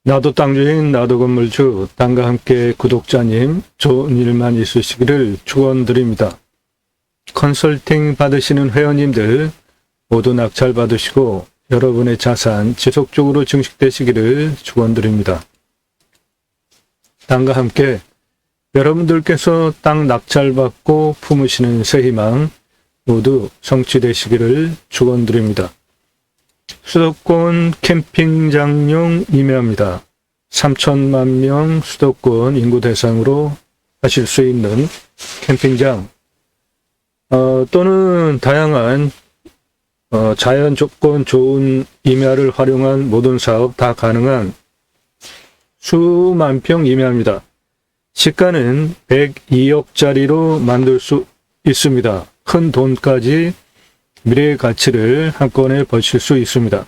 나도 땅주인 나도 건물주 땅과 함께 구독자님 좋은 일만 있으시기를 축원드립니다. 컨설팅 받으시는 회원님들 모두 낙찰 받으시고 여러분의 자산 지속적으로 증식되시기를 축원드립니다. 땅과 함께 여러분들께서 땅 낙찰 받고 품으시는 새 희망 모두 성취되시기를 축원드립니다. 수도권 캠핑장용 임야입니다. 3천만 명 수도권 인구 대상으로 하실 수 있는 캠핑장 또는 다양한 자연 조건 좋은 임야를 활용한 모든 사업 다 가능한 수만 평 임야입니다. 시가는 102억짜리로 만들 수 있습니다. 큰 돈까지 미래의 가치를 한꺼번에 버실 수 있습니다.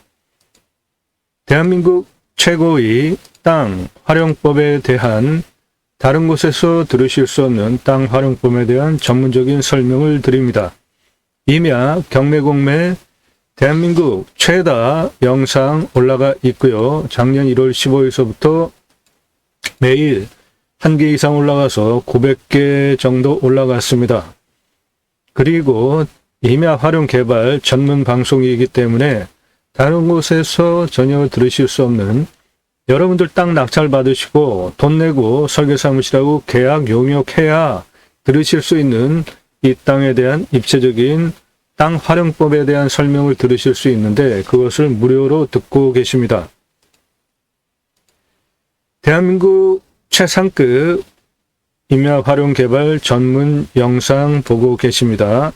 대한민국 최고의 땅 활용법에 대한 다른 곳에서 들으실 수 없는 땅 활용법에 대한 전문적인 설명을 드립니다. 임야 경매공매 대한민국 최다 영상 올라가 있고요. 작년 1월 15일서부터 매일 1개 이상 올라가서 900개 정도 올라갔습니다. 그리고 임야 활용 개발 전문 방송이기 때문에 다른 곳에서 전혀 들으실 수 없는 여러분들 땅 낙찰 받으시고 돈 내고 설계 사무실하고 계약 용역해야 들으실 수 있는 이 땅에 대한 입체적인 땅 활용법에 대한 설명을 들으실 수 있는데 그것을 무료로 듣고 계십니다. 대한민국 최상급 임야 활용 개발 전문 영상 보고 계십니다.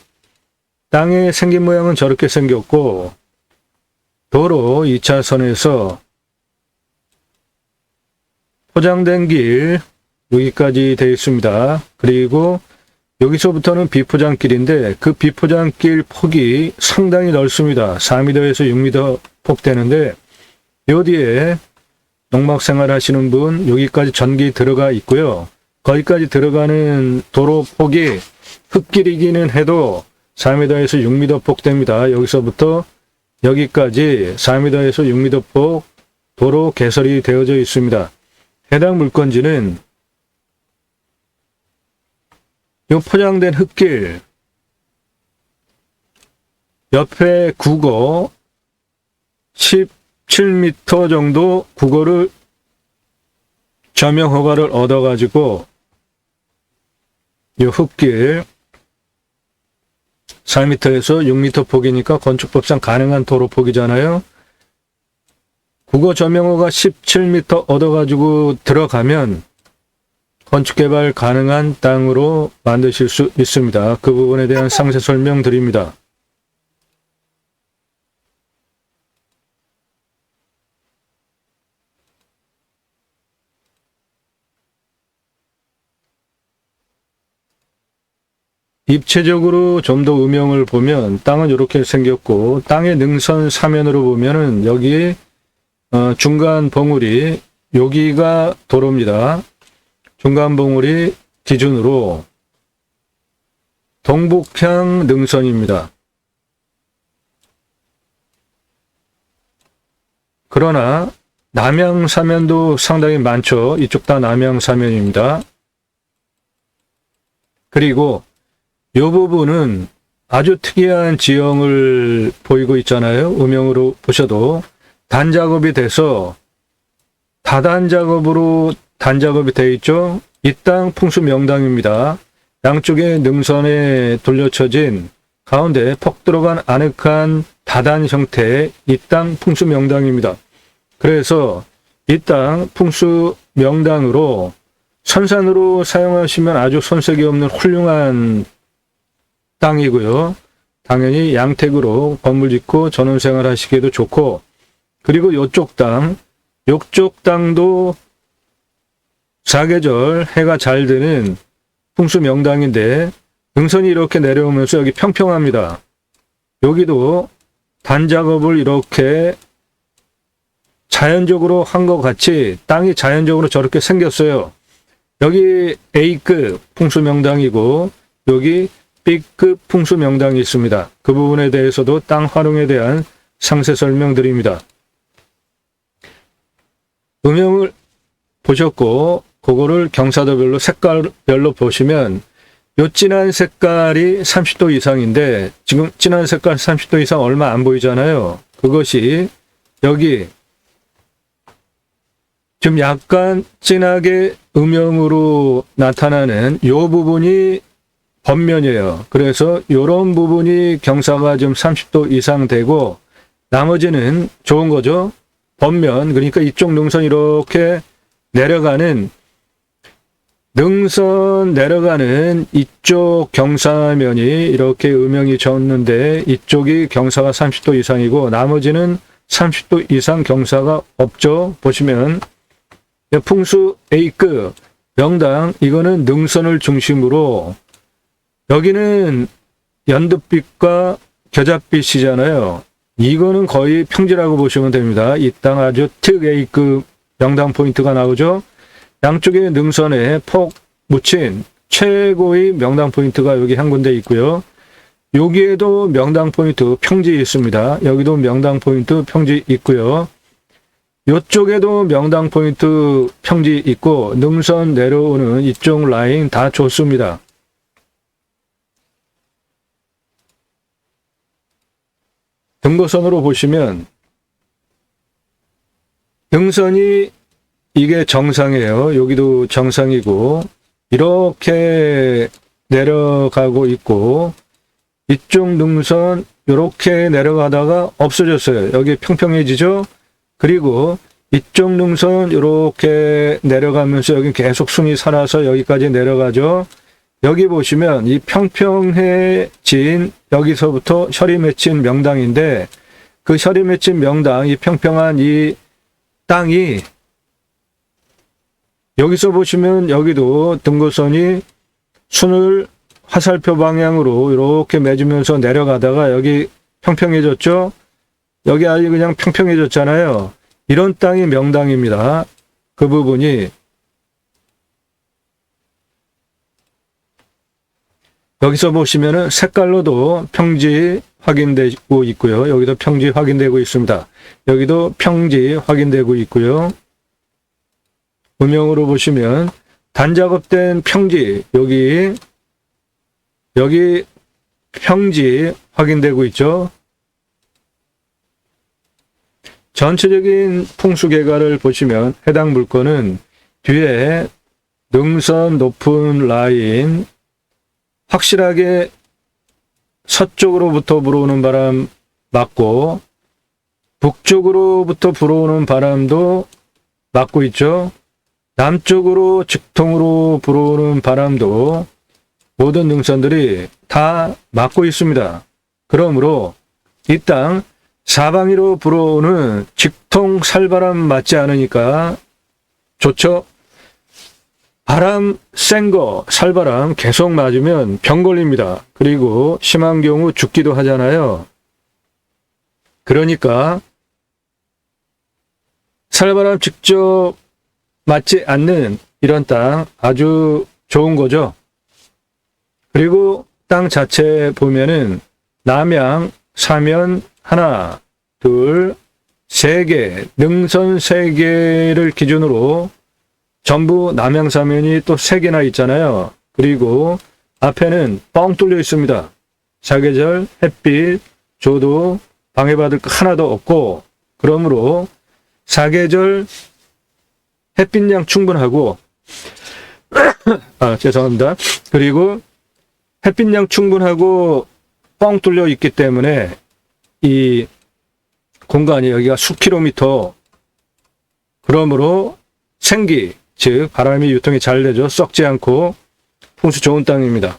땅의 생긴 모양은 저렇게 생겼고 도로 2차선에서 포장된 길 여기까지 되어 있습니다. 그리고 여기서부터는 비포장길인데 그 비포장길 폭이 상당히 넓습니다. 4m에서 6m 폭 되는데 요 뒤에 농막생활 하시는 분 여기까지 전기 들어가 있고요. 거기까지 들어가는 도로 폭이 흙길이기는 해도 4m에서 6m 폭 됩니다. 여기서부터 여기까지 4m에서 6m 폭 도로 개설이 되어져 있습니다. 해당 물건지는 이 포장된 흙길 옆에 국어 17m 정도 국어를 점용 허가를 얻어가지고 이 흙길 4m에서 6m 폭이니까 건축법상 가능한 도로 폭이잖아요. 국어 점용허가 17m 얻어가지고 들어가면 건축개발 가능한 땅으로 만드실 수 있습니다. 그 부분에 대한 상세 설명 드립니다. 입체적으로 좀 더 음영을 보면 땅은 이렇게 생겼고 땅의 능선 사면으로 보면은 여기 중간 봉우리 여기가 도로입니다. 중간 봉우리 기준으로 동북향 능선입니다. 그러나 남향 사면도 상당히 많죠. 이쪽 다 남향 사면입니다. 그리고 이 부분은 아주 특이한 지형을 보이고 있잖아요. 음영으로 보셔도 단작업이 돼서 다단작업으로 단작업이 되어 있죠. 이 땅 풍수 명당입니다. 양쪽에 능선에 돌려쳐진 가운데 폭 들어간 아늑한 다단 형태의 이 땅 풍수 명당입니다. 그래서 이 땅 풍수 명당으로 선산으로 사용하시면 아주 손색이 없는 훌륭한 땅이고요. 당연히 양택으로 건물 짓고 전원생활 하시기에도 좋고 그리고 요쪽 땅도 사계절 해가 잘 드는 풍수 명당인데 능선이 이렇게 내려오면서 여기 평평합니다. 여기도 단작업을 이렇게 자연적으로 한 것 같이 땅이 자연적으로 저렇게 생겼어요. 여기 A급 풍수 명당이고 여기 B급 풍수 명당이 있습니다. 그 부분에 대해서도 땅 활용에 대한 상세 설명드립니다. 음영을 보셨고 그거를 경사도별로 색깔별로 보시면 요 진한 색깔이 30도 이상인데 지금 진한 색깔 30도 이상 얼마 안 보이잖아요. 그것이 여기 좀 약간 진하게 음영으로 나타나는 요 부분이 번면이에요. 그래서 요런 부분이 경사가 좀 30도 이상 되고 나머지는 좋은 거죠. 번면, 그러니까 이쪽 능선 이렇게 내려가는 능선 내려가는 이쪽 경사면이 이렇게 음영이 졌는데 이쪽이 경사가 30도 이상이고 나머지는 30도 이상 경사가 없죠. 보시면 풍수 A급 명당 이거는 능선을 중심으로 여기는 연두빛과 겨자빛이잖아요. 이거는 거의 평지라고 보시면 됩니다. 이 땅 아주 특 A급 명당 포인트가 나오죠. 양쪽에 능선에 폭 묻힌 최고의 명당 포인트가 여기 한 군데 있고요. 여기에도 명당 포인트 평지 있습니다. 여기도 명당 포인트 평지 있고요. 이쪽에도 명당 포인트 평지 있고 능선 내려오는 이쪽 라인 다 좋습니다. 등고선으로 보시면 등선이 이게 정상이에요. 여기도 정상이고 이렇게 내려가고 있고 이쪽 능선 이렇게 내려가다가 없어졌어요. 여기 평평해지죠. 그리고 이쪽 능선 이렇게 내려가면서 여기 계속 순이 살아서 여기까지 내려가죠. 여기 보시면 이 평평해진 여기서부터 혈이 맺힌 명당인데 그 혈이 맺힌 명당 이 평평한 이 땅이 여기서 보시면 여기도 등고선이 순을 화살표 방향으로 이렇게 맺으면서 내려가다가 여기 평평해졌죠. 여기 아주 그냥 평평해졌잖아요. 이런 땅이 명당입니다. 그 부분이 여기서 보시면은 색깔로도 평지 확인되고 있고요. 여기도 평지 확인되고 있습니다. 여기도 평지 확인되고 있고요. 음영으로 보시면 단작업된 평지 여기 평지 확인되고 있죠. 전체적인 풍수계가를 보시면 해당 물건은 뒤에 능선 높은 라인 확실하게 서쪽으로부터 불어오는 바람 맞고 북쪽으로부터 불어오는 바람도 맞고 있죠. 남쪽으로 직통으로 불어오는 바람도 모든 능선들이 다 맞고 있습니다. 그러므로 이 땅 사방으로 불어오는 직통 살바람 맞지 않으니까 좋죠. 바람 센 거 살바람 계속 맞으면 병 걸립니다. 그리고 심한 경우 죽기도 하잖아요. 그러니까 살바람 직접 맞지 않는 이런 땅 아주 좋은 거죠. 그리고 땅 자체 보면은 남양, 사면 하나, 둘, 세 개, 능선 세 개를 기준으로 전부 남양사면이 또 세 개나 있잖아요. 그리고 앞에는 뻥 뚫려 있습니다. 사계절, 햇빛, 조도 방해받을 거 하나도 없고 그러므로 사계절 햇빛량 충분하고 죄송합니다. 그리고 햇빛량 충분하고 뻥 뚫려 있기 때문에 이 공간이 여기가 수킬로미터 그러므로 생기 즉 바람이 유통이 잘 되죠. 썩지 않고 풍수 좋은 땅입니다.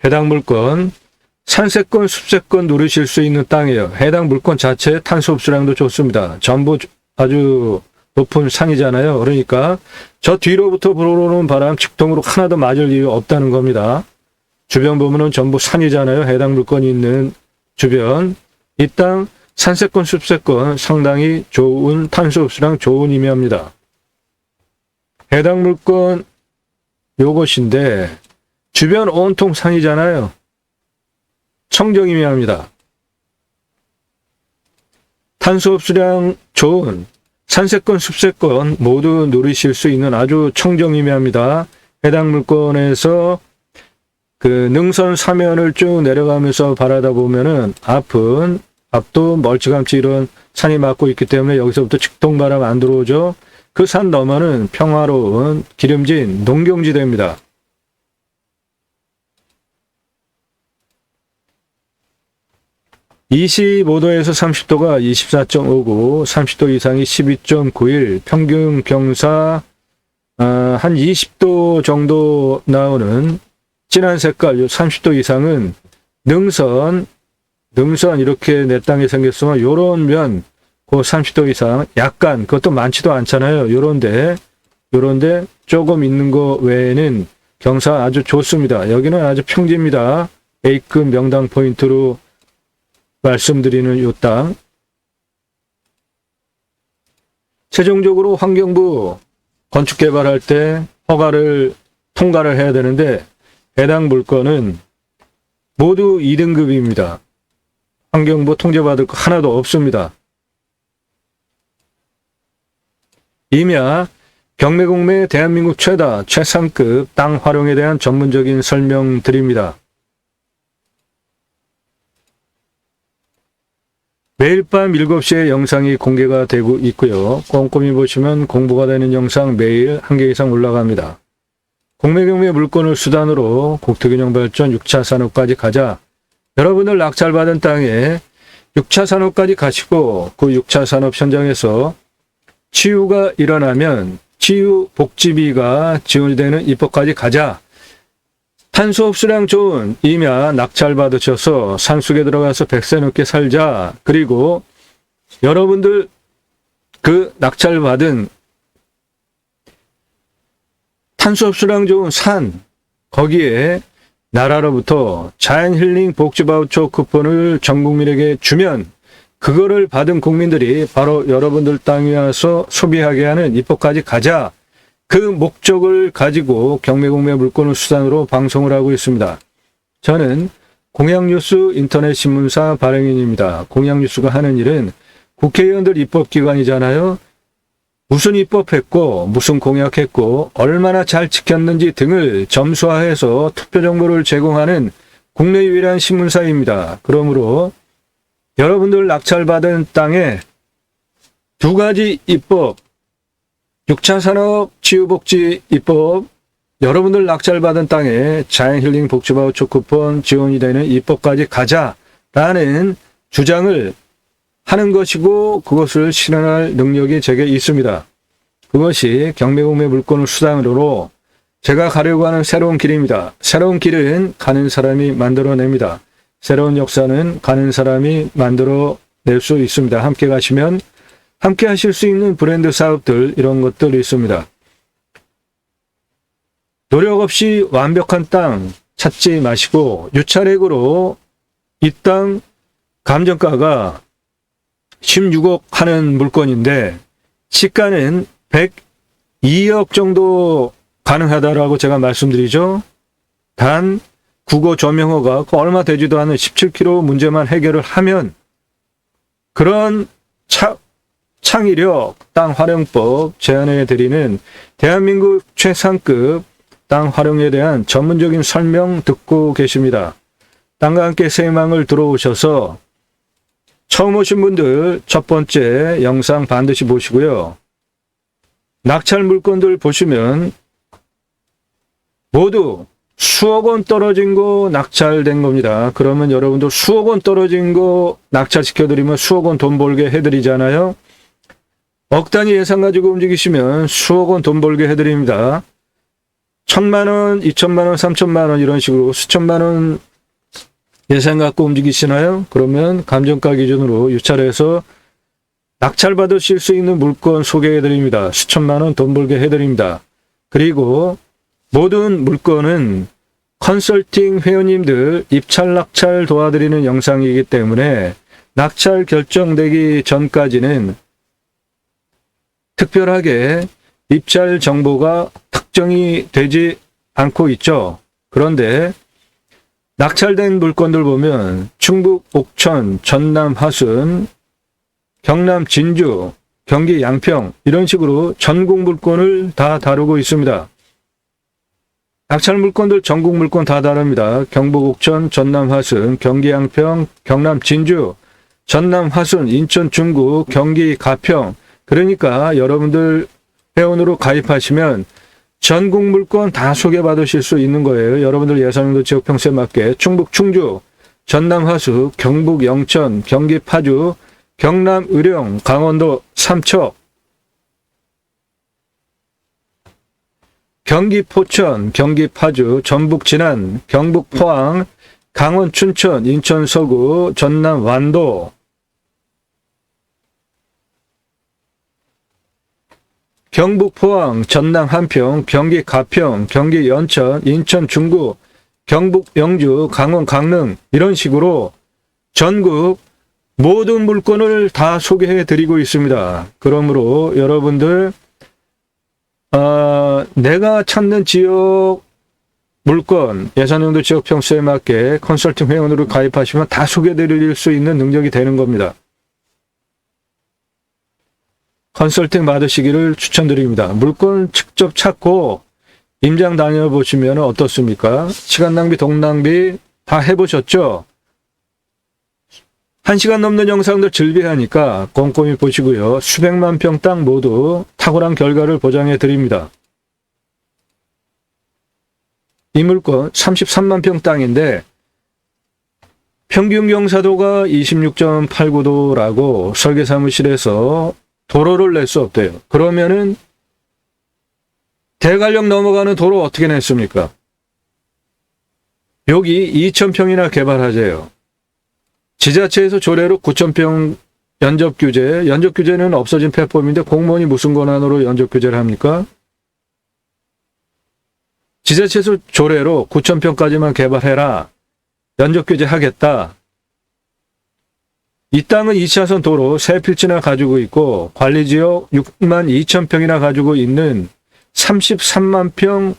해당 물건 산세권, 숲세권 누리실 수 있는 땅이에요. 해당 물건 자체 탄소 흡수량도 좋습니다. 전부 아주 높은 산이잖아요. 그러니까 저 뒤로부터 불어오는 바람 직통으로 하나도 맞을 이유 없다는 겁니다. 주변 보면은 전부 산이잖아요. 해당 물건이 있는 주변. 이 땅 산세권, 숲세권 상당히 좋은 탄소 흡수량 좋은 의미합니다. 해당 물건 요것인데 주변 온통 산이잖아요. 청정 의미합니다. 탄소 흡수량 좋은 산세권, 숲세권 모두 누리실 수 있는 아주 청정이매합니다. 해당 물건에서 그 능선 사면을 쭉 내려가면서 바라다 보면은 앞도 멀찌감치 이런 산이 막고 있기 때문에 여기서부터 직통바람 안 들어오죠. 그 산 너머는 평화로운 기름진 농경지대입니다. (25도에서 30도가) 24.59, 30도 이상이 12.91, 평균 경사 한 20도 정도 나오는 진한 색깔, 30도 이상은 능선 이렇게 내 땅에 생겼으면 요런 면, 그 30도 이상, 약간, 그것도 많지도 않잖아요. 요런데 조금 있는 거 외에는 경사 아주 좋습니다. 여기는 아주 평지입니다. A급 명당 포인트로 말씀드리는 요 땅. 최종적으로 환경부 건축 개발할 때 통과를 해야 되는데 해당 물건은 모두 2등급입니다. 환경부 통제받을 거 하나도 없습니다. 임야 경매공매 대한민국 최상급 땅 활용에 대한 전문적인 설명 드립니다. 매일 밤 7시에 영상이 공개가 되고 있고요. 꼼꼼히 보시면 공부가 되는 영상 매일 1개 이상 올라갑니다. 공매경매 물건을 수단으로 국토균형 발전 6차 산업까지 가자. 여러분들 낙찰받은 땅에 6차 산업까지 가시고 그 6차 산업 현장에서 치유가 일어나면 치유 복지비가 지원이 되는 입법까지 가자. 탄소 흡수량 좋은 임야 낙찰받으셔서 산속에 들어가서 100세 넘게 살자. 그리고 여러분들 그 낙찰받은 탄소 흡수량 좋은 산, 거기에 나라로부터 자연힐링 복지바우처 쿠폰을 전 국민에게 주면 그거를 받은 국민들이 바로 여러분들 땅에 와서 소비하게 하는 입법까지 가자. 그 목적을 가지고 경매공매 물건을 수단으로 방송을 하고 있습니다. 저는 공양뉴스 인터넷 신문사 발행인입니다. 공양뉴스가 하는 일은 국회의원들 입법기관이잖아요. 무슨 입법했고 무슨 공약했고 얼마나 잘 지켰는지 등을 점수화해서 투표 정보를 제공하는 국내 유일한 신문사입니다. 그러므로 여러분들 낙찰받은 땅에 두 가지 입법, 6차 산업 치유복지 입법, 여러분들 낙찰받은 땅에 자연힐링 복지바우처 쿠폰 지원이 되는 입법까지 가자라는 주장을 하는 것이고 그것을 실현할 능력이 제게 있습니다. 그것이 경매공매 물건을 수단으로 제가 가려고 하는 새로운 길입니다. 새로운 길은 가는 사람이 만들어냅니다. 새로운 역사는 가는 사람이 만들어낼 수 있습니다. 함께 가시면 함께 하실 수 있는 브랜드 사업들 이런 것들이 있습니다. 노력 없이 완벽한 땅 찾지 마시고 유차렉으로 이 땅 감정가가 16억 하는 물건인데 시가는 102억 정도 가능하다라고 제가 말씀드리죠. 단 국어 조명허가 얼마 되지도 않은 17km 문제만 해결을 하면 그런 창의력 땅 활용법 제안해 드리는 대한민국 최상급 땅 활용에 대한 전문적인 설명 듣고 계십니다. 땅과 함께 새망을 들어오셔서 처음 오신 분들 첫 번째 영상 반드시 보시고요. 낙찰 물건들 보시면 모두 수억 원 떨어진 거 낙찰된 겁니다. 그러면 여러분들 수억 원 떨어진 거 낙찰시켜드리면 수억 원 돈 벌게 해드리잖아요. 억 단위 예산 가지고 움직이시면 수억 원 돈 벌게 해드립니다. 1,000만 원, 2,000만 원, 3,000만 원 이런 식으로 수천만 원 예산 갖고 움직이시나요? 그러면 감정가 기준으로 유찰해서 낙찰받으실 수 있는 물건 소개해드립니다. 수천만 원 돈 벌게 해드립니다. 그리고 모든 물건은 컨설팅 회원님들 입찰 낙찰 도와드리는 영상이기 때문에 낙찰 결정되기 전까지는 특별하게 입찰 정보가 특정이 되지 않고 있죠. 그런데 낙찰된 물건들 보면 충북 옥천, 전남 화순, 경남 진주, 경기 양평 이런 식으로 전국 물건을 다 다루고 있습니다. 낙찰 물건들 전국 물건 다 다릅니다. 경북 옥천, 전남 화순, 경기 양평, 경남 진주, 전남 화순, 인천 중구, 경기 가평. 그러니까 여러분들 회원으로 가입하시면 전국 물건 다 소개받으실 수 있는 거예요. 여러분들 예산용도 지역 평수에 맞게 충북 충주, 전남 화수, 경북 영천, 경기 파주, 경남 의령, 강원도 삼척, 경기 포천, 경기 파주, 전북 진안, 경북 포항, 강원 춘천, 인천 서구, 전남 완도, 경북 포항, 전남 한평, 경기 가평, 경기 연천, 인천 중구, 경북 영주, 강원 강릉 이런 식으로 전국 모든 물건을 다 소개해 드리고 있습니다. 그러므로 여러분들 내가 찾는 지역 물건 예산용도 지역 평수에 맞게 컨설팅 회원으로 가입하시면 다 소개해 드릴 수 있는 능력이 되는 겁니다. 컨설팅 받으시기를 추천드립니다. 물건 직접 찾고 임장 다녀보시면 어떻습니까? 시간 낭비, 돈 낭비 다 해보셨죠? 1시간 넘는 영상들 즐비하니까 꼼꼼히 보시고요. 수백만 평 땅 모두 탁월한 결과를 보장해 드립니다. 이 물건 33만 평 땅인데 평균 경사도가 26.89도라고 설계사무실에서 도로를 낼 수 없대요. 그러면은 대관령 넘어가는 도로 어떻게 냈습니까? 여기 2,000평이나 개발하재요. 지자체에서 조례로 9,000평 연접규제, 연접규제는 없어진 폐법인데 공무원이 무슨 권한으로 연접규제를 합니까? 지자체에서 조례로 9,000평까지만 개발해라. 연접규제 하겠다. 이 땅은 2차선 도로 3필지나 가지고 있고 관리지역 6만 2천 평이나 가지고 있는 33만 평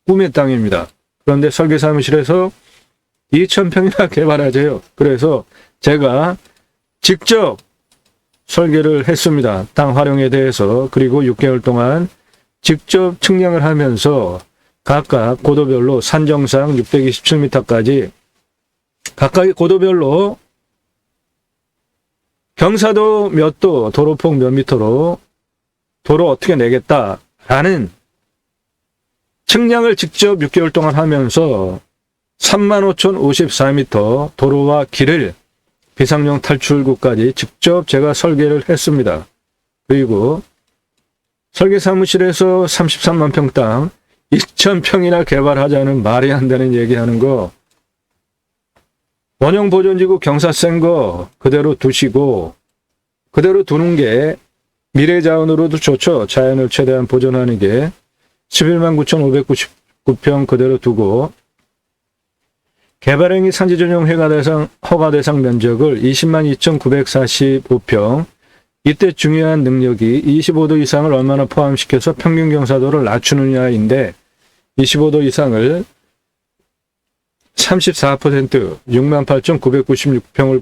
꿈의 땅입니다. 그런데 설계사무실에서 2천 평이나 개발하재요. 그래서 제가 직접 설계를 했습니다. 땅 활용에 대해서. 그리고 6개월 동안 직접 측량을 하면서 각각 고도별로 산정상 627m까지 각각의 고도별로 경사도 몇 도, 도로폭 몇 미터로 도로 어떻게 내겠다라는 측량을 직접 6개월 동안 하면서 35,054m 도로와 길을 비상용 탈출구까지 직접 제가 설계를 했습니다. 그리고 설계사무실에서 33만 평 땅 2,000평이나 개발하자는 말이 안 되는 얘기하는 거 원형보존지구 경사 센 거 그대로 두시고 그대로 두는 게 미래자원으로도 좋죠. 자연을 최대한 보존하는 게 11만 9,599평 그대로 두고 개발행위 산지전용 허가대상 면적을 20만 2,945평 이때 중요한 능력이 25도 이상을 얼마나 포함시켜서 평균 경사도를 낮추느냐인데 25도 이상을 34% 68,996평을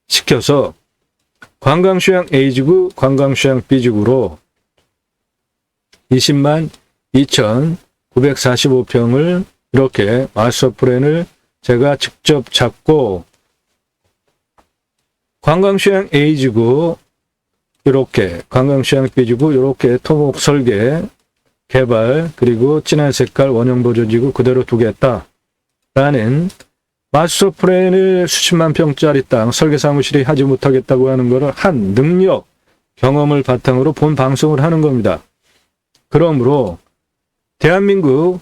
포함시켜서 관광휴양 A지구, 관광휴양 B지구로 20만 2,945평을 이렇게 마스터 플랜을 제가 직접 잡고 관광휴양 A지구 이렇게 관광휴양 B지구 이렇게 토목 설계 개발 그리고 진한 색깔 원형보존지구 그대로 두겠다라는 마스터 플랜을 수십만 평짜리 땅 설계사무실이 하지 못하겠다고 하는 것을 한 능력 경험을 바탕으로 본 방송을 하는 겁니다. 그러므로 대한민국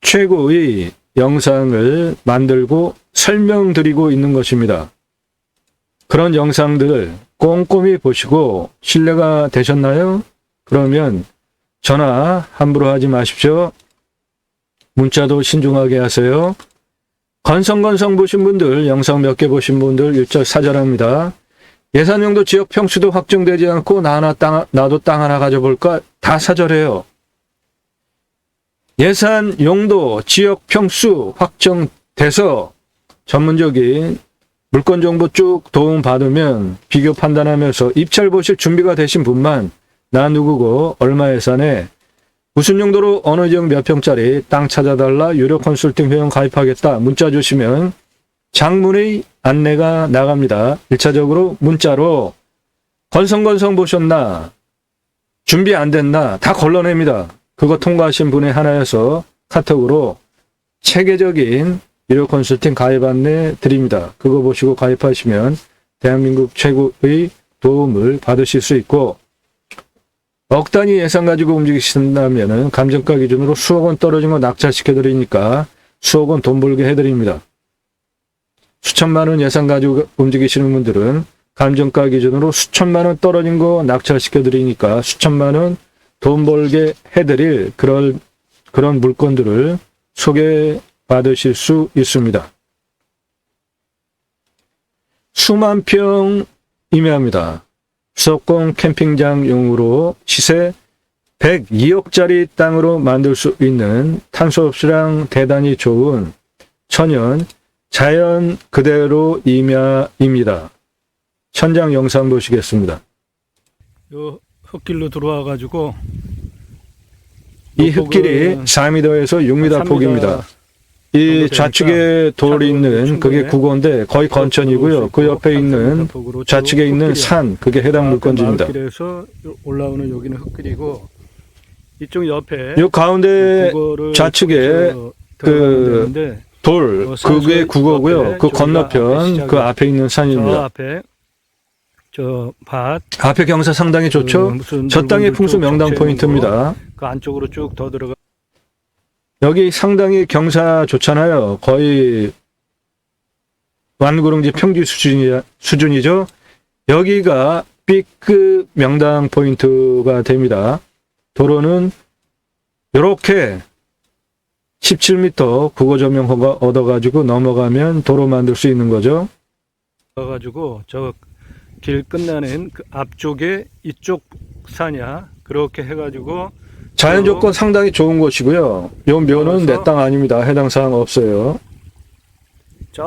최고의 영상을 만들고 설명드리고 있는 것입니다. 그런 영상들 꼼꼼히 보시고 신뢰가 되셨나요? 그러면 전화 함부로 하지 마십시오. 문자도 신중하게 하세요. 건성건성 보신 분들, 영상 몇 개 보신 분들 일절 사절합니다. 예산용도 지역 평수도 확정되지 않고 나도 땅 하나 가져볼까? 다 사절해요. 예산 용도 지역 평수 확정돼서 전문적인 물건 정보 쭉 도움 받으면 비교 판단하면서 입찰 보실 준비가 되신 분만 나 누구고 얼마 예산에 무슨 용도로 어느 지역 몇 평짜리 땅 찾아달라 유료 컨설팅 회원 가입하겠다 문자 주시면 장문의 안내가 나갑니다. 1차적으로 문자로 건성건성 보셨나? 준비 안 됐나? 다 걸러냅니다. 그거 통과하신 분의 하나여서 카톡으로 체계적인 유료 컨설팅 가입 안내 드립니다. 그거 보시고 가입하시면 대한민국 최고의 도움을 받으실 수 있고 억 단위 예산 가지고 움직이신다면 감정가 기준으로 수억 원 떨어진 거 낙찰시켜 드리니까 수억 원 돈 벌게 해드립니다. 수천만 원 예산 가지고 움직이시는 분들은 감정가 기준으로 수천만 원 떨어진 거 낙찰시켜 드리니까 수천만 원 돈 벌게 해드릴 그런 물건들을 소개받으실 수 있습니다. 수만 평 임야입니다. 수도권 캠핑장용으로 시세 102억짜리 땅으로 만들 수 있는 탄소 흡수량 대단히 좋은 천연 자연 그대로 임야입니다. 현장 영상 보시겠습니다. 요 흙길로 들어와 가지고 이 흙길이 4m에서 6m 폭입니다. 이 좌측에 돌이 있는 그게 국어인데 거의 건천이고요. 그 옆에 있는 좌측에 있는 산 그게 해당 물건지입니다. 길에서 올라오는 여기는 흙길이고 이쪽 옆에 이 가운데 좌측에 그 돌 그게 국어고요. 그 건너편 그 앞에 있는 저 산입니다. 앞에 저 밭 앞에 경사 상당히 좋죠. 저 땅의 풍수 명당 포인트입니다. 그 안쪽으로 쭉 더 들어가. 여기 상당히 경사 좋잖아요. 거의 완구릉지 평지 수준이죠. 여기가 B급 명당 포인트가 됩니다. 도로는 이렇게 17m 국어 조명 허가 얻어가지고 넘어가면 도로 만들 수 있는 거죠. 가지고 저 길 끝나는 그 앞쪽에 이쪽 산이야. 그렇게 해가지고 자연 조건 상당히 좋은 곳이고요. 이 묘는 내 땅 아닙니다. 해당 사항 없어요.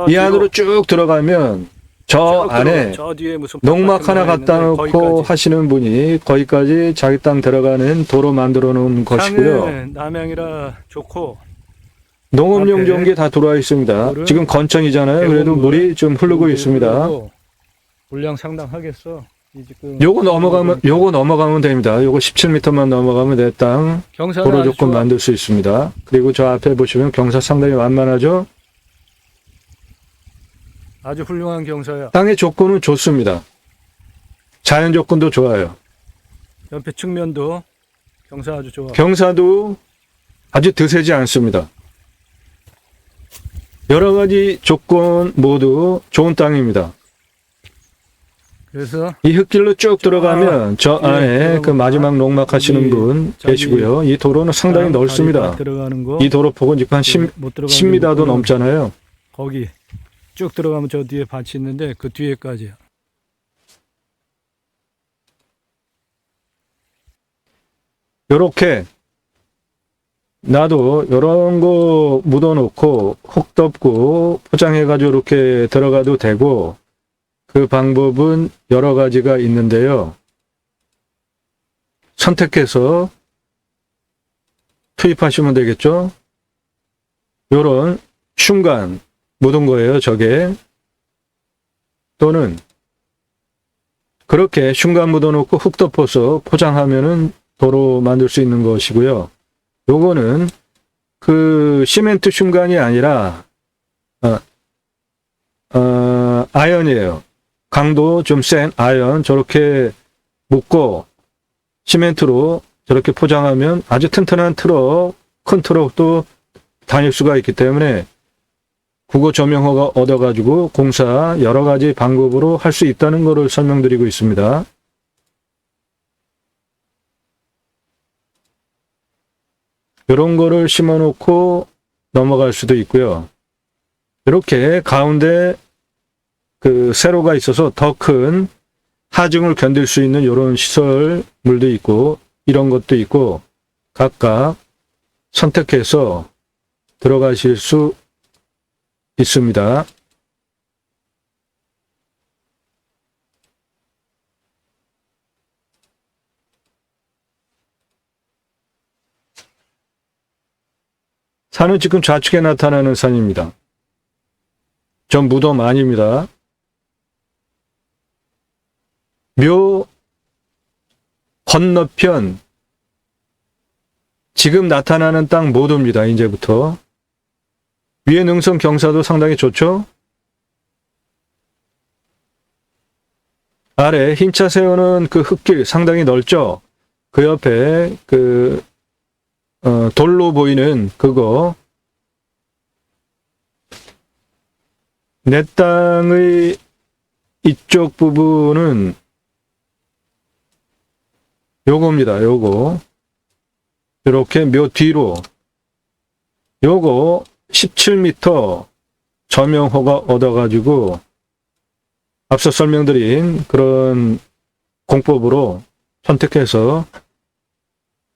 이 안으로 쭉 들어가면 저 안에 저 뒤에 무슨 농막 하나 갖다 놓고 거기까지. 하시는 분이 거기까지 자기 땅 들어가는 도로 만들어 놓은 것이고요. 산은 남양이라 좋고 농업용 전기 다 들어와 있습니다. 지금 건천이잖아요. 그래도 물이 좀 흐르고 있습니다. 물량 상당하겠어. 이 지금 요거 넘어가면 됩니다. 요거 17m만 넘어가면 내 땅 도로 조건 만들 수 있습니다. 그리고 저 앞에 보시면 경사 상당히 완만하죠. 아주 훌륭한 경사야. 땅의 조건은 좋습니다. 자연 조건도 좋아요. 옆에 측면도 경사 아주 좋아. 경사도 아주 드세지 않습니다. 여러 가지 조건 모두 좋은 땅입니다. 그래서 이 흙길로 쭉 들어가면 저 안에 그 마지막 농막 하시는 분 계시고요. 이 도로는 상당히 넓습니다. 이 도로 폭은 지금 한 10m도 넘잖아요. 거기 쭉 들어가면 저 뒤에 밭이 있는데 그 뒤에까지야. 요렇게 나도 이런 거 묻어놓고 흙 덮고 포장해가지고 이렇게 들어가도 되고 그 방법은 여러 가지가 있는데요. 선택해서 투입하시면 되겠죠. 요런 흉간 묻은 거예요, 저게. 또는 그렇게 흉간 묻어놓고 흙 덮어서 포장하면은 도로 만들 수 있는 것이고요. 요거는 그 시멘트 흉간이 아니라 아연이에요. 강도 좀 센 아연 저렇게 묶고 시멘트로 저렇게 포장하면 아주 튼튼한 트럭, 큰 트럭도 다닐 수가 있기 때문에 국어 조명허가 얻어가지고 공사 여러 가지 방법으로 할 수 있다는 것을 설명드리고 있습니다. 이런 거를 심어놓고 넘어갈 수도 있고요. 이렇게 가운데 그 세로가 있어서 더 큰 하중을 견딜 수 있는 이런 시설물도 있고 이런 것도 있고 각각 선택해서 들어가실 수 있습니다. 산은 지금 좌측에 나타나는 산입니다. 전 무덤 아닙니다. 묘 건너편 지금 나타나는 땅 모두입니다. 이제부터. 위에 능선 경사도 상당히 좋죠? 아래 흰차 세우는 그 흙길 상당히 넓죠? 그 옆에 돌로 보이는 그거 내 땅의 이쪽 부분은 요겁니다. 요거 이렇게 묘 뒤로 요거 17m 점용허가 얻어가지고 앞서 설명드린 그런 공법으로 선택해서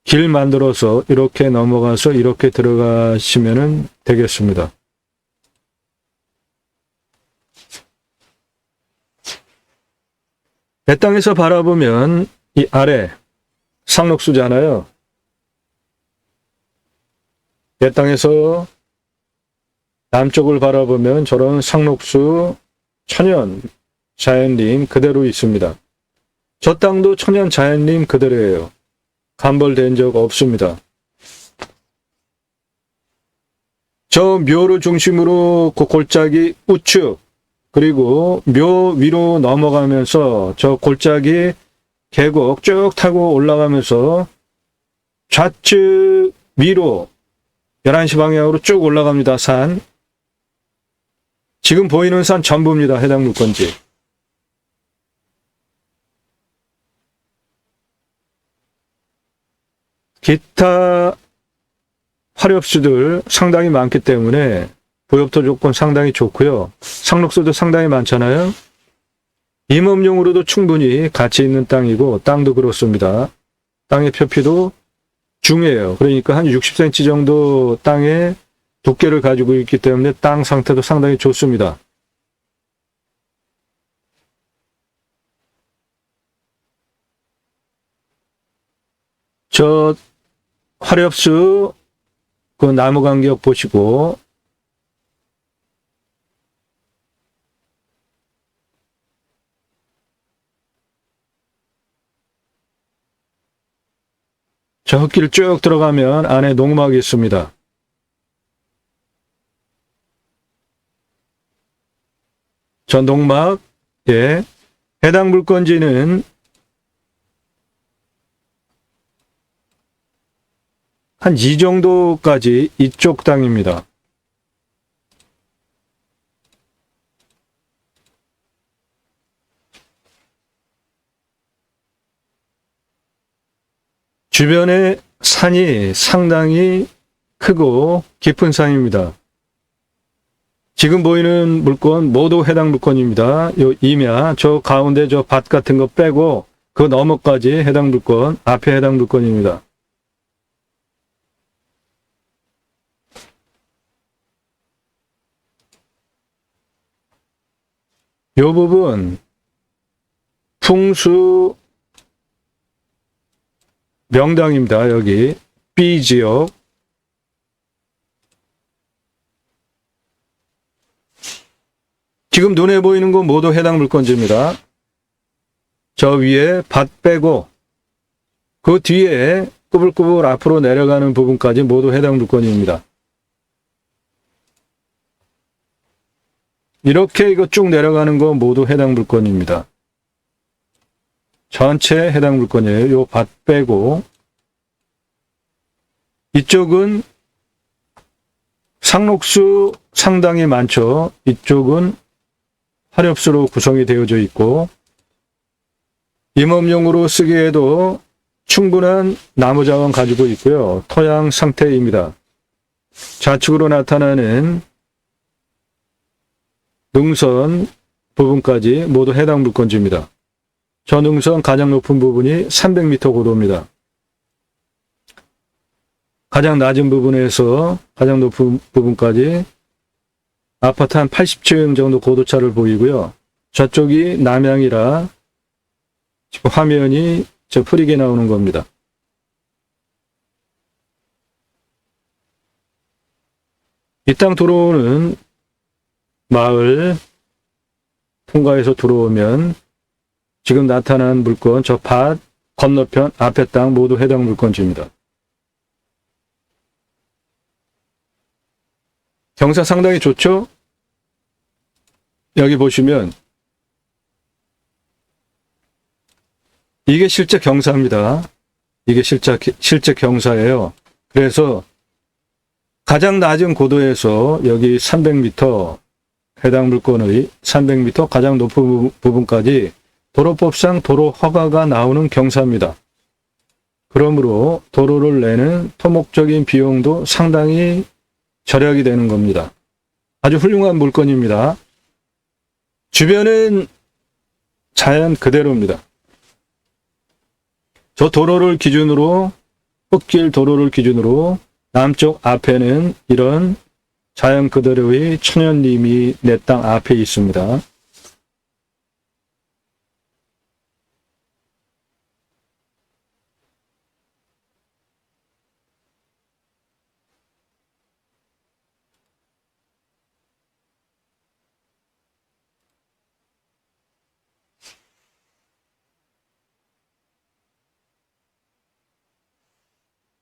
길 만들어서 이렇게 넘어가서 이렇게 들어가시면 되겠습니다. 내 땅에서 바라보면 이 아래 상록수잖아요. 내 땅에서 남쪽을 바라보면 저런 상록수 천연 자연림 그대로 있습니다. 저 땅도 천연 자연림 그대로예요. 감벌된 적 없습니다. 저 묘를 중심으로 그 골짜기 우측 그리고 묘 위로 넘어가면서 저 골짜기 계곡 쭉 타고 올라가면서 좌측 위로 11시 방향으로 쭉 올라갑니다. 산. 지금 보이는 산 전부입니다. 해당 물건지. 기타 화렵수들 상당히 많기 때문에 부엽토 조건 상당히 좋고요. 상록수도 상당히 많잖아요. 임업용으로도 충분히 가치 있는 땅이고 땅도 그렇습니다. 땅의 표피도 중요해요. 그러니까 한 60cm 정도 땅의 두께를 가지고 있기 때문에 땅 상태도 상당히 좋습니다. 저 화렵수 그 나무 간격 보시고 저 흙길 쭉 들어가면 안에 농막이 있습니다. 저 농막에 해당 물건지는 한 이 정도까지 이쪽 땅입니다. 주변에 산이 상당히 크고 깊은 산입니다. 지금 보이는 물건 모두 해당 물건입니다. 요 임야, 저 가운데 저 밭 같은 거 빼고 그 너머까지 해당 물건, 앞에 해당 물건입니다. 요 부분 풍수 명당입니다. 여기 B지역. 지금 눈에 보이는 건 모두 해당 물건지입니다. 저 위에 밭 빼고 그 뒤에 꾸불꾸불 앞으로 내려가는 부분까지 모두 해당 물건입니다. 이렇게 이거 쭉 내려가는 거 모두 해당 물건입니다. 전체 해당 물건이에요. 요 밭 빼고 이쪽은 상록수 상당히 많죠. 이쪽은 화렵수로 구성이 되어져 있고 임업용으로 쓰기에도 충분한 나무 자원 가지고 있고요. 토양 상태입니다. 좌측으로 나타나는 능선 부분까지 모두 해당 물건지입니다. 저 능선 가장 높은 부분이 300m 고도입니다. 가장 낮은 부분에서 가장 높은 부분까지 아파트 한 80층 정도 고도차를 보이고요. 저쪽이 남향이라 지금 화면이 저 흐리게 나오는 겁니다. 이 땅 들어오는 마을 통과해서 들어오면 지금 나타난 물건, 저 밭 건너편 앞에 땅 모두 해당 물건지입니다. 경사 상당히 좋죠? 여기 보시면 이게 실제 경사입니다. 이게 실제 경사예요. 그래서 가장 낮은 고도에서 여기 300m, 해당 물건의 300m 가장 높은 부분까지 도로법상 도로 허가가 나오는 경사입니다. 그러므로 도로를 내는 토목적인 비용도 상당히 절약이 되는 겁니다. 아주 훌륭한 물건입니다. 주변은 자연 그대로입니다. 저 도로를 기준으로, 흙길 도로를 기준으로 남쪽 앞에는 이런 자연 그대로의 천연림이 내 땅 앞에 있습니다.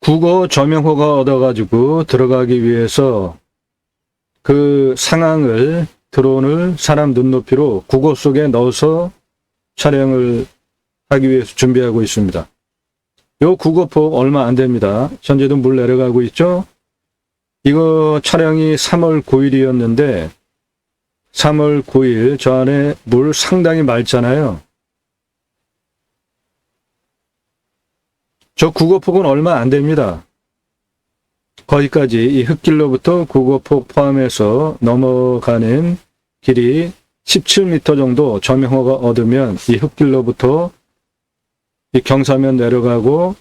국어 조명허가 얻어가지고 들어가기 위해서 그 상황을 드론을 사람 눈높이로 국어 속에 넣어서 촬영을 하기 위해서 준비하고 있습니다. 요 국어폭 얼마 안 됩니다. 현재도 물 내려가고 있죠? 이거 촬영이 3월 9일이었는데 3월 9일 저 안에 물 상당히 맑잖아요. 저 국어폭은 얼마 안 됩니다. 거기까지 이 흙길로부터 국어폭 포함해서 넘어가는 길이 17m 정도 조명허가 얻으면 이 흙길로부터 이 경사면 내려가고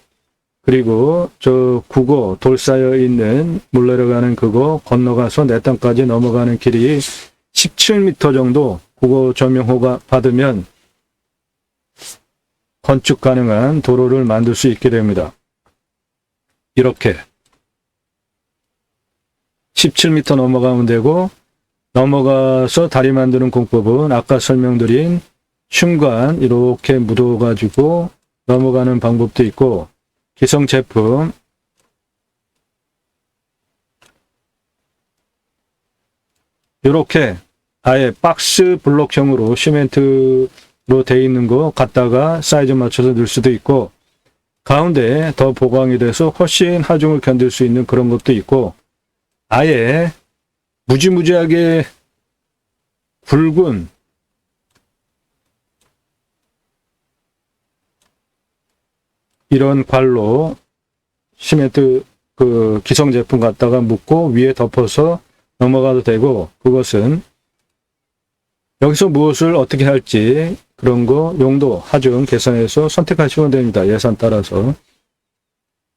그리고 저 국어 돌 쌓여 있는 물 내려가는 그거 건너가서 내 땅까지 넘어가는 길이 17m 정도 국어 조명허가 받으면 건축 가능한 도로를 만들 수 있게 됩니다. 이렇게 17m 넘어가면 되고 넘어가서 다리 만드는 공법은 아까 설명드린 흉관 이렇게 묻어가지고 넘어가는 방법도 있고 기성 제품 이렇게 아예 박스 블록형으로 시멘트로 되어 있는 거 갖다가 사이즈 맞춰서 넣을 수도 있고 가운데 더 보강이 돼서 훨씬 하중을 견딜 수 있는 그런 것도 있고 아예 무지무지하게 굵은 이런 관로 시멘트 그 기성 제품 갖다가 묶고 위에 덮어서 넘어가도 되고 그것은 여기서 무엇을 어떻게 할지 그런 거 용도 하중 계산해서 선택하시면 됩니다. 예산 따라서.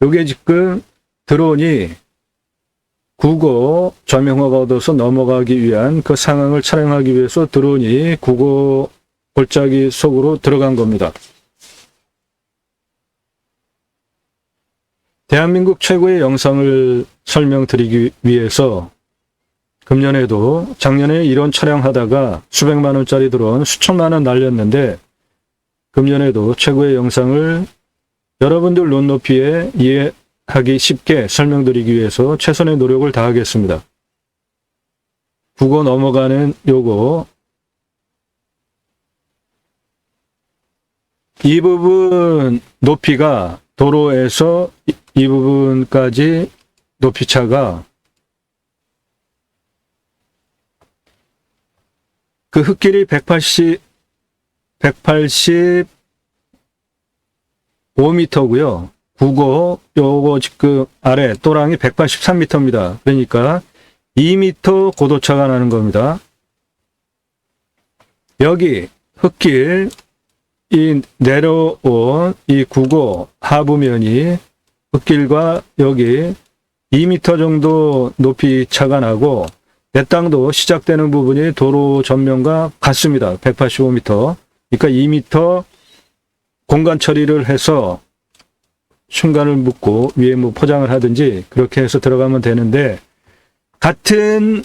요게 지금 드론이 국어 조명허가 얻어서 넘어가기 위한 그 상황을 촬영하기 위해서 드론이 국어 골짜기 속으로 들어간 겁니다. 대한민국 최고의 영상을 설명드리기 위해서 금년에도 작년에 이런 촬영하다가 수백만 원짜리 드론 수천만 원 날렸는데 금년에도 최고의 영상을 여러분들 눈높이에 이해하기 쉽게 설명드리기 위해서 최선의 노력을 다하겠습니다. 국어 넘어가는 요거 이 부분 높이가 도로에서 이 부분까지 높이차가 그 흙길이 185m고요. 국어 요거 지금 아래 또랑이 183m입니다. 그러니까 2m 고도차가 나는 겁니다. 여기 흙길 이 내려온 이 국어 하부면이 흙길과 여기 2m 정도 높이 차가 나고 내 땅도 시작되는 부분이 도로 전면과 같습니다. 185m. 그러니까 2m 공간 처리를 해서 흉관을 묶고 위에 뭐 포장을 하든지 그렇게 해서 들어가면 되는데 같은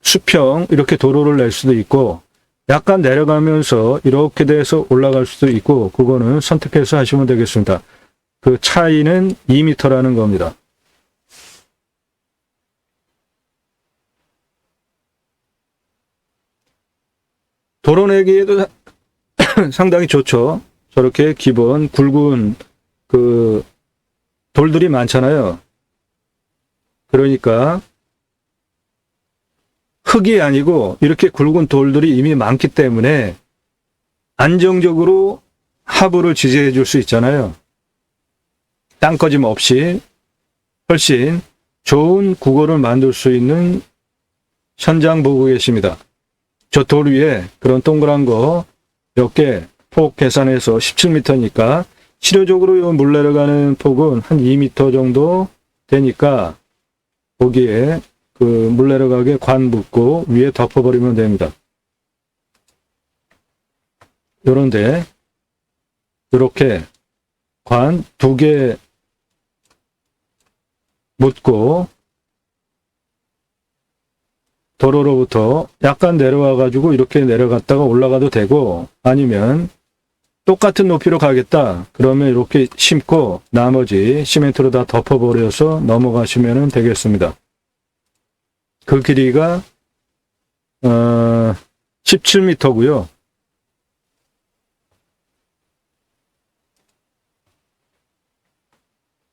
수평 이렇게 도로를 낼 수도 있고 약간 내려가면서 이렇게 돼서 올라갈 수도 있고 그거는 선택해서 하시면 되겠습니다. 그 차이는 2m라는 겁니다. 도로 내기에도 상당히 좋죠. 저렇게 기본 굵은 그 돌들이 많잖아요. 그러니까 흙이 아니고 이렇게 굵은 돌들이 이미 많기 때문에 안정적으로 하부를 지지해 줄 수 있잖아요. 땅꺼짐 없이 훨씬 좋은 국어를 만들 수 있는 현장 보고 계십니다. 저 돌 위에 그런 동그란 거 이렇게 폭 계산해서 17m니까 실효적으로 요 물 내려가는 폭은 한 2m 정도 되니까 거기에 그 물 내려가게 관 묶고 위에 덮어버리면 됩니다. 요런데 이렇게 관 2개 묻고 도로로부터 약간 내려와 가지고 이렇게 내려갔다가 올라가도 되고 아니면 똑같은 높이로 가겠다 그러면 이렇게 심고 나머지 시멘트로 다 덮어버려서 넘어가시면 되겠습니다. 그 길이가 17m고요.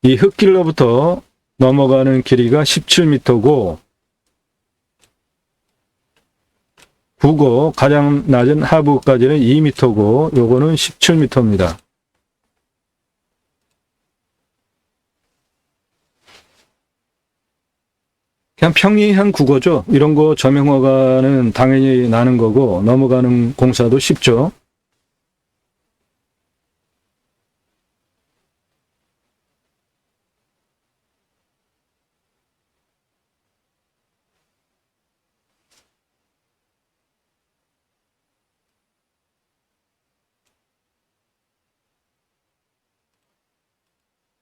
이 흙길로부터 넘어가는 길이가 17m고 국어 가장 낮은 하부까지는 2m고 요거는 17m입니다. 그냥 평이한 국어죠. 이런 거 저명허가는 당연히 나는 거고 넘어가는 공사도 쉽죠.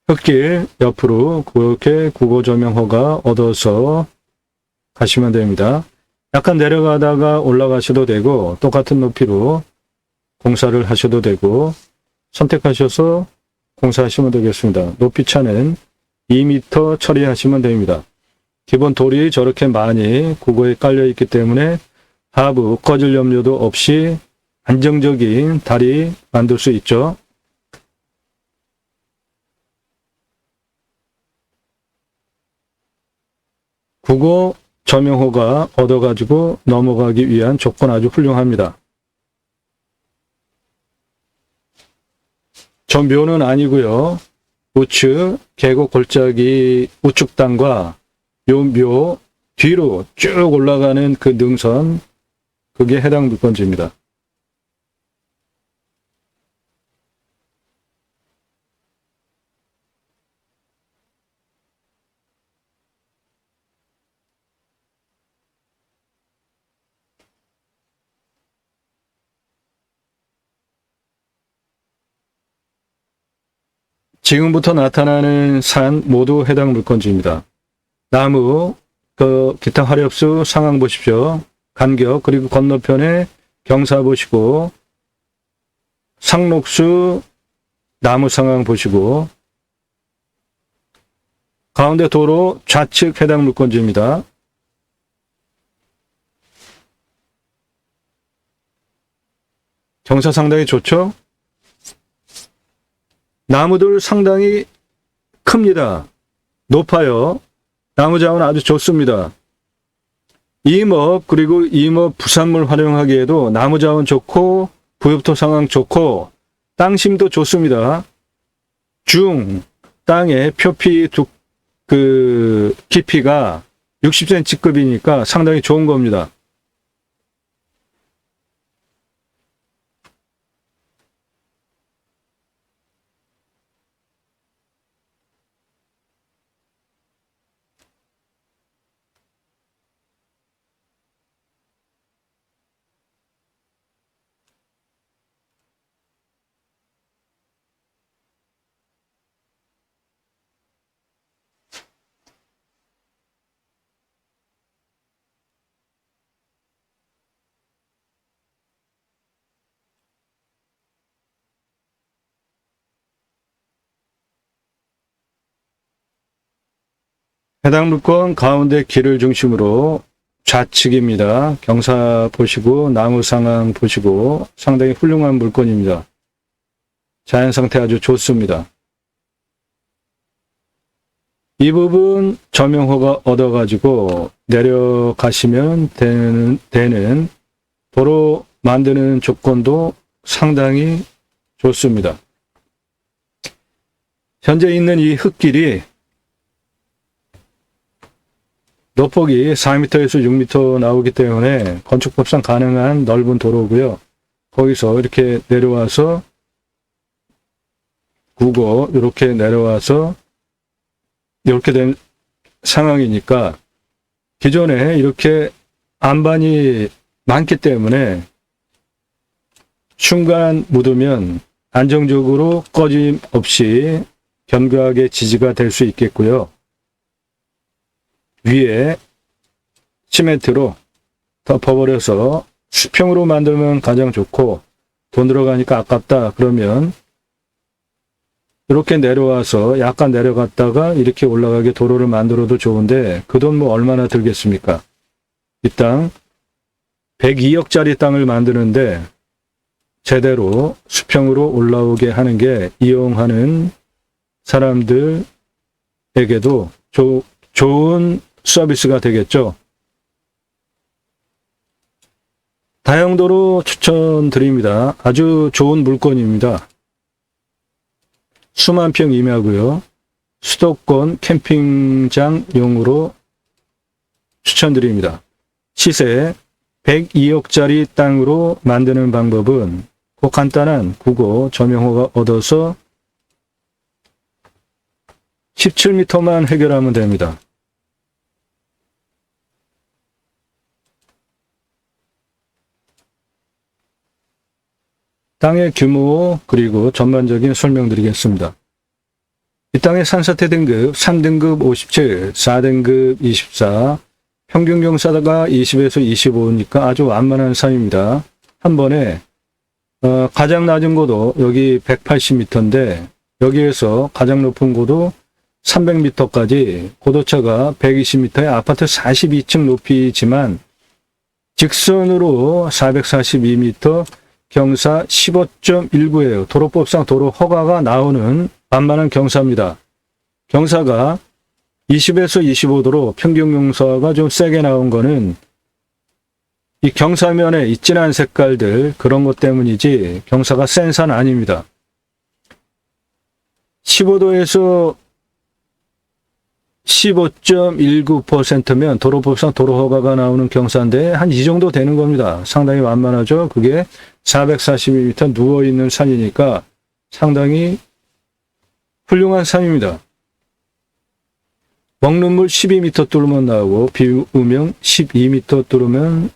흙길 옆으로 그렇게 국어 저명허가 얻어서 가시면 됩니다. 약간 내려가다가 올라가셔도 되고 똑같은 높이로 공사를 하셔도 되고 선택하셔서 공사하시면 되겠습니다. 높이 차는 2m 처리하시면 됩니다. 기본 돌이 저렇게 많이 국어에 깔려 있기 때문에 하부 꺼질 염려도 없이 안정적인 다리 만들 수 있죠. 국어 저명허가 얻어가지고 넘어가기 위한 조건 아주 훌륭합니다. 저 묘는 아니고요. 우측 계곡 골짜기 우측단과 요 묘 뒤로 쭉 올라가는 그 능선 그게 해당 물건지입니다. 지금부터 나타나는 산 모두 해당 물건지입니다. 나무, 그 기타 화렵수 상황 보십시오. 간격 그리고 건너편에 경사 보시고 상록수 나무 상황 보시고 가운데 도로 좌측 해당 물건지입니다. 경사 상당히 좋죠? 나무들 상당히 큽니다. 높아요. 나무 자원 아주 좋습니다. 임업 그리고 임업 부산물 활용하기에도 나무 자원 좋고 부엽토 상황 좋고 땅심도 좋습니다. 중 땅의 표피 그 깊이가 60cm급이니까 상당히 좋은 겁니다. 해당 물건 가운데 길을 중심으로 좌측입니다. 경사 보시고 나무 상황 보시고 상당히 훌륭한 물건입니다. 자연 상태 아주 좋습니다. 이 부분 점용허가 얻어가지고 내려가시면 되는 도로 만드는 조건도 상당히 좋습니다. 현재 있는 이 흙길이 높폭이 4m에서 6m 나오기 때문에 건축법상 가능한 넓은 도로고요. 거기서 이렇게 내려와서 구고 이렇게 내려와서 이렇게 된 상황이니까 기존에 이렇게 안반이 많기 때문에 순간 묻으면 안정적으로 꺼짐없이 견고하게 지지가 될 수 있겠고요. 위에 시멘트로 덮어버려서 수평으로 만들면 가장 좋고 돈 들어가니까 아깝다 그러면 이렇게 내려와서 약간 내려갔다가 이렇게 올라가게 도로를 만들어도 좋은데 그 돈 뭐 얼마나 들겠습니까? 이 땅 102억짜리 땅을 만드는데 제대로 수평으로 올라오게 하는 게 이용하는 사람들에게도 좋은 서비스가 되겠죠. 다용도로 추천드립니다. 아주 좋은 물건입니다. 수만 평 이내고요. 수도권 캠핑장용으로 추천드립니다. 시세 102억짜리 땅으로 만드는 방법은 그 간단한 국어 점용허가 얻어서 17m만 해결하면 됩니다. 땅의 규모 그리고 전반적인 설명드리겠습니다. 이 땅의 산사태 등급 3등급 57, 4등급 24, 평균 경사가 20에서 25니까 아주 완만한 산입니다. 한 번에 가장 낮은 고도 여기 180m인데 여기에서 가장 높은 고도 300m까지 고도차가 120m의 아파트 42층 높이지만 직선으로 442m 경사 15.19예요. 도로법상 도로 허가가 나오는 만만한 경사입니다. 경사가 20에서 25도로 평균 경사가 좀 세게 나온 거는 이 경사면에 이 진한 색깔들 그런 것 때문이지 경사가 센 산 아닙니다. 15도에서 15.19%면 도로법상 도로허가가 나오는 경사인데 한 이 정도 되는 겁니다. 상당히 완만하죠. 그게 442m 누워있는 산이니까 상당히 훌륭한 산입니다. 먹는 물 12m 뚫으면 나오고 비우명 12m 뚫으면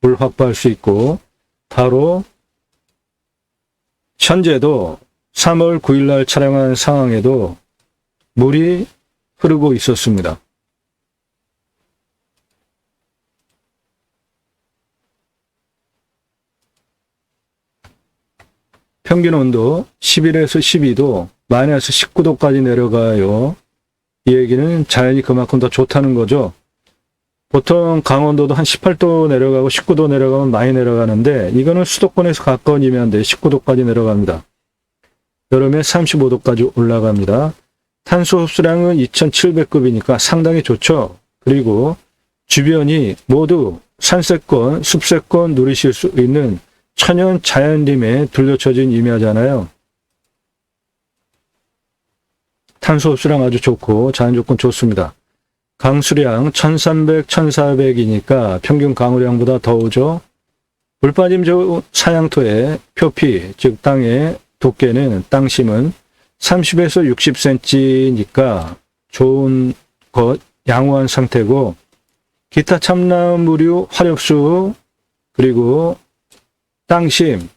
물 확보할 수 있고 바로 현재도 3월 9일날 촬영한 상황에도 물이 흐르고 있었습니다. 평균 온도 11에서 12도, 마이너스 19도까지 내려가요. 이 얘기는 자연이 그만큼 더 좋다는 거죠. 보통 강원도도 한 18도 내려가고 19도 내려가면 많이 내려가는데 이거는 수도권에서 가까운 이면인데 19도까지 내려갑니다. 여름에 35도까지 올라갑니다. 탄소 흡수량은 2700급이니까 상당히 좋죠. 그리고 주변이 모두 산세권, 숲세권 누리실 수 있는 천연 자연림에 둘러쳐진 임야잖아요. 탄소 흡수량 아주 좋고 자연조건 좋습니다. 강수량 1300, 1400이니까 평균 강우량보다 더 오죠. 물빠짐 좋은 사양토의 표피, 즉 땅의 두께는 땅심은 30에서 60cm니까 좋은 것, 양호한 상태고 기타 참나무류, 화력수 그리고 땅심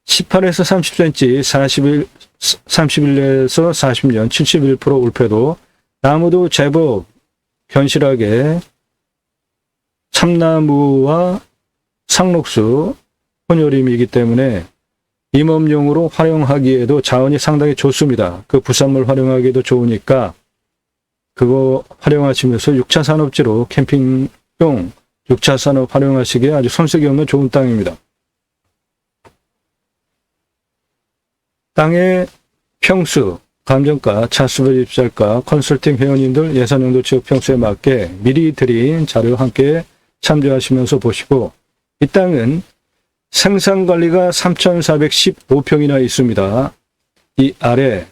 18에서 30cm, 31에서 40년, 71% 울패도 나무도 제법 견실하게 참나무와 상록수 혼혈임이기 때문에 임업용으로 활용하기에도 자원이 상당히 좋습니다. 그 부산물 활용하기에도 좋으니까 그거 활용하시면서 6차 산업지로 캠핑용 6차 산업 활용하시기에 아주 손색이 없는 좋은 땅입니다. 땅의 평수, 감정가, 차수별 입찰가, 컨설팅 회원님들 예산용도 지역 평수에 맞게 미리 드린 자료 함께 참조하시면서 보시고, 이 땅은 생산관리가 3,415평이나 있습니다. 이 아래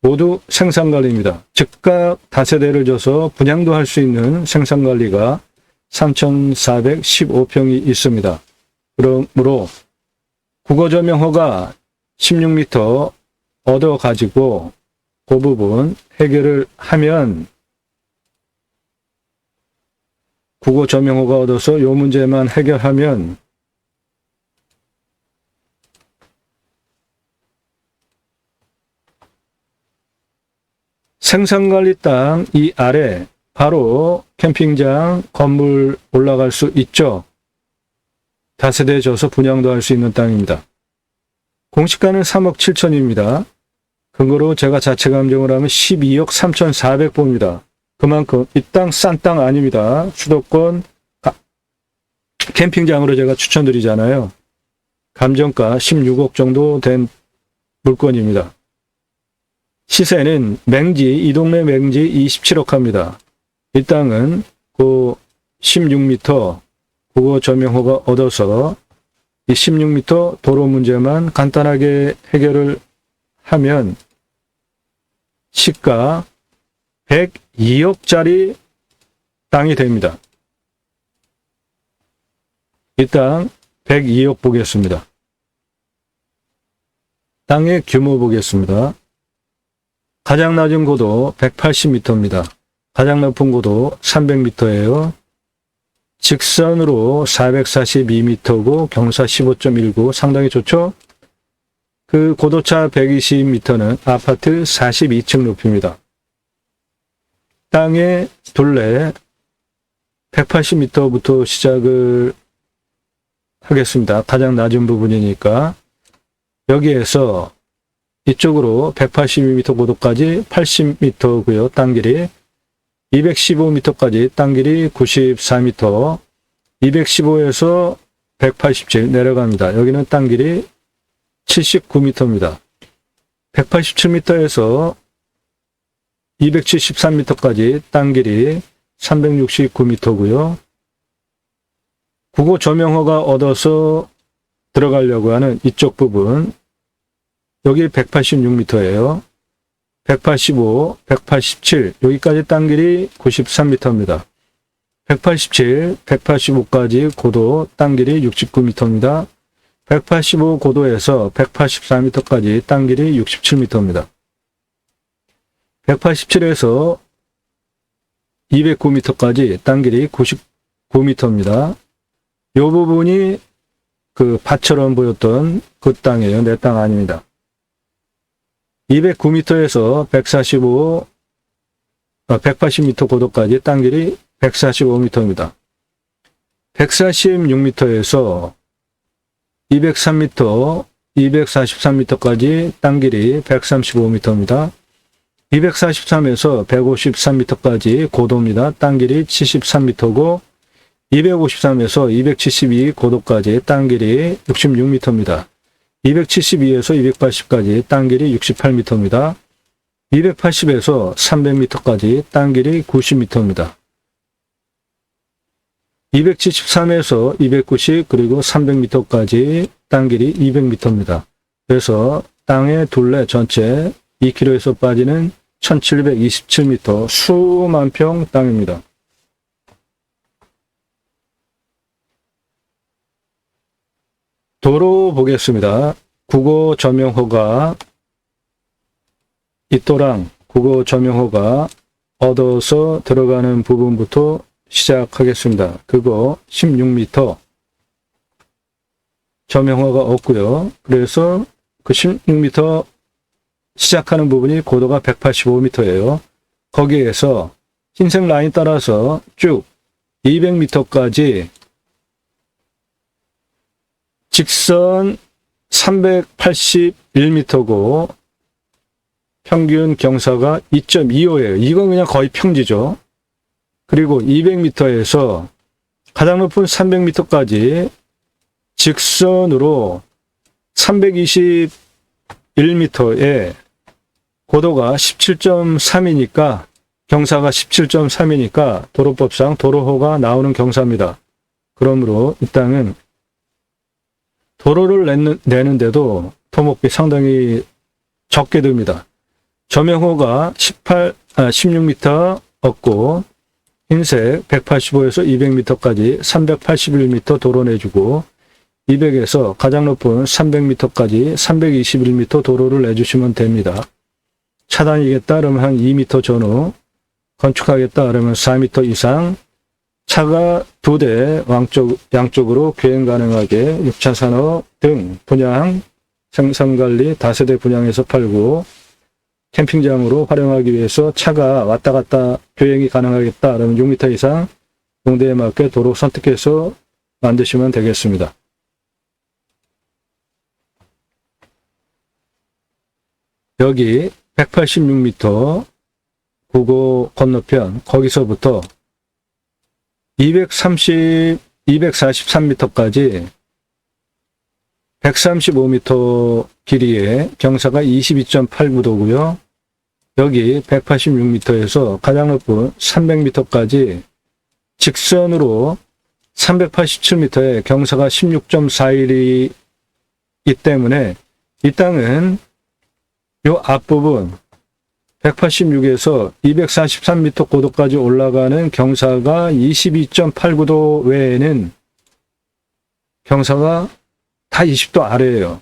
모두 생산관리입니다. 즉각 다세대를 줘서 분양도 할 수 있는 생산관리가 3,415평이 있습니다. 그러므로 국어조명허가 16m 얻어가지고 그 부분 해결을 하면 국어조명허가 얻어서 이 문제만 해결하면 생산관리 땅 이 아래 바로 캠핑장 건물 올라갈 수 있죠. 다세대 줘서 분양도 할 수 있는 땅입니다. 공시가는 3억 7천입니다. 근거로 제가 자체 감정을 하면 12억 3,400보입니다. 그만큼 이 땅 싼 땅 아닙니다. 수도권 캠핑장으로 제가 추천드리잖아요. 감정가 16억 정도 된 물건입니다. 시세는 이 동네 맹지 27억 합니다. 이 땅은 그 16m 국어 조명허가 얻어서 이 16m 도로 문제만 간단하게 해결을 하면 시가 102억짜리 땅이 됩니다. 이 땅 102억 보겠습니다. 땅의 규모 보겠습니다. 가장 낮은 고도 180m입니다. 가장 높은 고도 300m예요. 직선으로 442m고 경사 15.19 상당히 좋죠? 그 고도차 120m는 아파트 42층 높이입니다. 땅의 둘레 180m부터 시작을 하겠습니다. 가장 낮은 부분이니까 여기에서 이쪽으로 182m 고도까지 80m고요. 땅 길이 215m까지 땅 길이 94m 215에서 187 내려갑니다. 여기는 땅 길이 79m입니다. 187m에서 273m까지 땅 길이 369m고요. 국어 조명허가 얻어서 들어가려고 하는 이쪽 부분 여기 186m예요. 185, 187 여기까지 땅 길이 93m입니다. 187, 185까지 고도 땅 길이 69m입니다. 185 고도에서 184m까지 땅 길이 67m입니다. 187에서 209m까지 땅 길이 99m입니다. 이 부분이 그 밭처럼 보였던 그 땅이에요. 내 땅 아닙니다. 209m에서 180m 고도까지 땅 길이 145m입니다. 146m에서 203m, 243m까지 땅 길이 135m입니다. 243에서 153m까지 고도입니다. 땅 길이 73m고 253에서 272 고도까지 땅 길이 66m입니다. 272에서 280까지 땅 길이 68m입니다. 280에서 300m까지 땅 길이 90m입니다. 273에서 290 그리고 300m까지 땅 길이 200m입니다. 그래서 땅의 둘레 전체 2km에서 빠지는 1727m 수만 평 땅입니다. 도로 보겠습니다. 국어 조명허가 이 또랑 국어 조명허가 얻어서 들어가는 부분부터 시작하겠습니다. 그거 16m 조명허가 없고요. 그래서 그 16m 시작하는 부분이 고도가 185m예요. 거기에서 흰색 라인 따라서 쭉 200m까지 직선 381m고 평균 경사가 2.25예요. 이건 그냥 거의 평지죠. 그리고 200m에서 가장 높은 300m까지 직선으로 321m에 고도가 17.3이니까 경사가 17.3이니까 도로법상 도로호가 나오는 경사입니다. 그러므로 이 땅은 도로를 내는데도 토목비 상당히 적게 듭니다. 저명호가 16m 얻고 흰색 185에서 200m까지 381m 도로 내주고 200에서 가장 높은 300m까지 321m 도로를 내주시면 됩니다. 차단이겠다 그러면 한 2m 전후, 건축하겠다 그러면 4m 이상, 차가 2대 양쪽으로 주행 가능하게 6차 산업 등 분양, 생산관리 다세대 분양해서 팔고 캠핑장으로 활용하기 위해서 차가 왔다 갔다 주행이 가능하겠다 그러면 6m 이상 용도에 맞게 도로 선택해서 만드시면 되겠습니다. 여기 186m 국호 건너편 거기서부터 243m까지 135m 길이에 경사가 22.89도고요. 여기 186m에서 가장 높은 300m까지 직선으로 387m에 경사가 16.41이기 때문에 이 땅은 이 앞부분 186에서 243m 고도까지 올라가는 경사가 22.89도 외에는 경사가 다 20도 아래예요.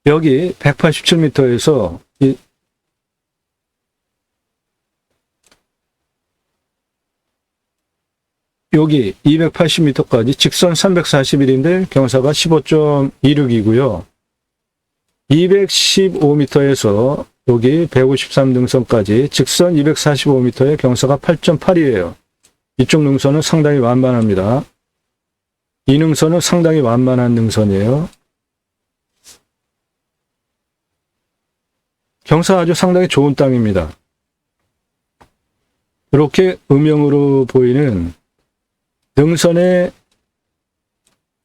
여기 187m에서 여기 280m까지 직선 341인데 경사가 15.26이고요. 215m에서 여기 153능선까지 직선 245m의 경사가 8.8이에요. 이쪽 능선은 상당히 완만합니다. 이 능선은 상당히 완만한 능선이에요. 경사 아주 상당히 좋은 땅입니다. 이렇게 음영으로 보이는 능선의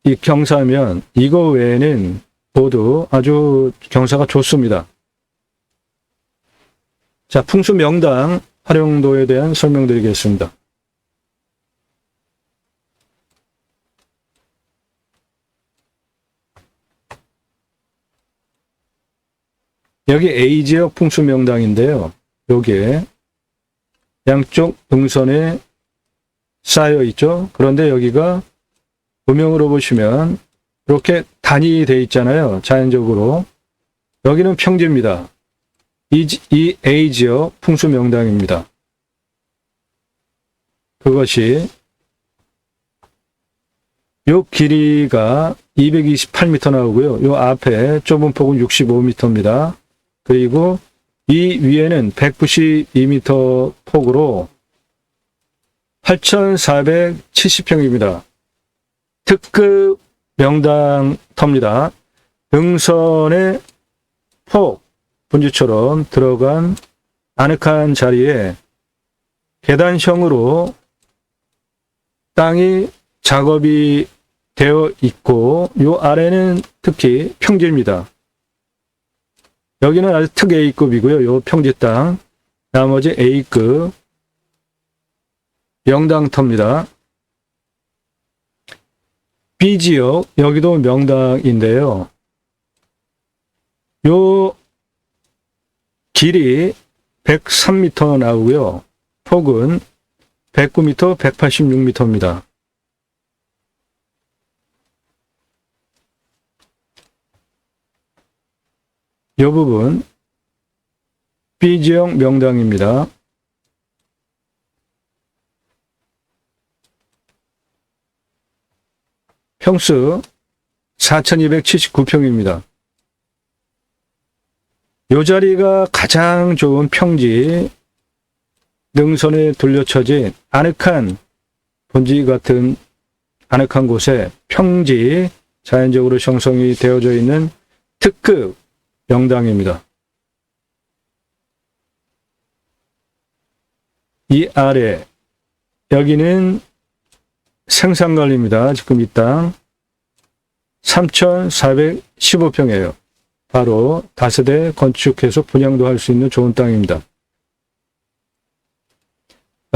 이 경사면 이거 외에는 모두 아주 경사가 좋습니다. 자, 풍수 명당 활용도에 대한 설명드리겠습니다. 여기 A지역 풍수 명당인데요. 여기에 양쪽 능선에 쌓여 있죠. 그런데 여기가 음영으로 보시면 이렇게 단이 되어 있잖아요. 자연적으로. 여기는 평지입니다. 이 A지역 풍수 명당입니다. 그것이 요 길이가 228m 나오고요. 요 앞에 좁은 폭은 65m입니다. 그리고 이 위에는 192m 폭으로 8,470평입니다. 특급 명당터입니다. 능선의 폭, 분지처럼 들어간 아늑한 자리에 계단형으로 땅이 작업이 되어 있고 요 아래는 특히 평지입니다. 여기는 아주 특 A급이고요. 요 평지 땅, 나머지 A급 명당터입니다. B지역, 여기도 명당인데요. 요 길이 103m 나오고요. 폭은 109m, 186m입니다. 이 부분 B지역 명당입니다. 평수 4,279평입니다. 이 자리가 가장 좋은 평지, 능선에 둘러쳐진 아늑한 본지 같은 아늑한 곳에 평지, 자연적으로 형성이 되어져 있는 특급 명당입니다. 이 아래 여기는 생산관리입니다. 지금 이 땅 3,415평이에요. 바로 다세대 건축해서 분양도 할 수 있는 좋은 땅입니다.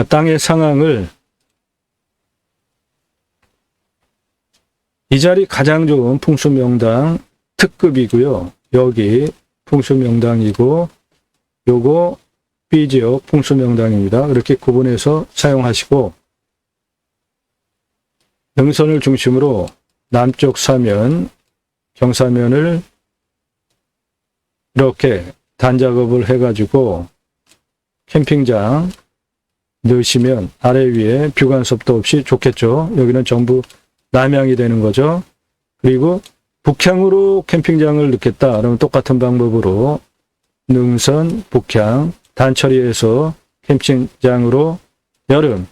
땅의 상황을 이 자리 가장 좋은 풍수명당 특급이고요. 여기 풍수명당이고 요거 B지역 풍수명당입니다. 그렇게 구분해서 사용하시고 능선을 중심으로 남쪽 사면, 경사면을 이렇게 단작업을 해가지고 캠핑장 넣으시면 아래 위에 뷰간섭도 없이 좋겠죠. 여기는 전부 남향이 되는 거죠. 그리고 북향으로 캠핑장을 넣겠다. 그러면 똑같은 방법으로 능선, 북향, 단처리해서 캠핑장으로 여름,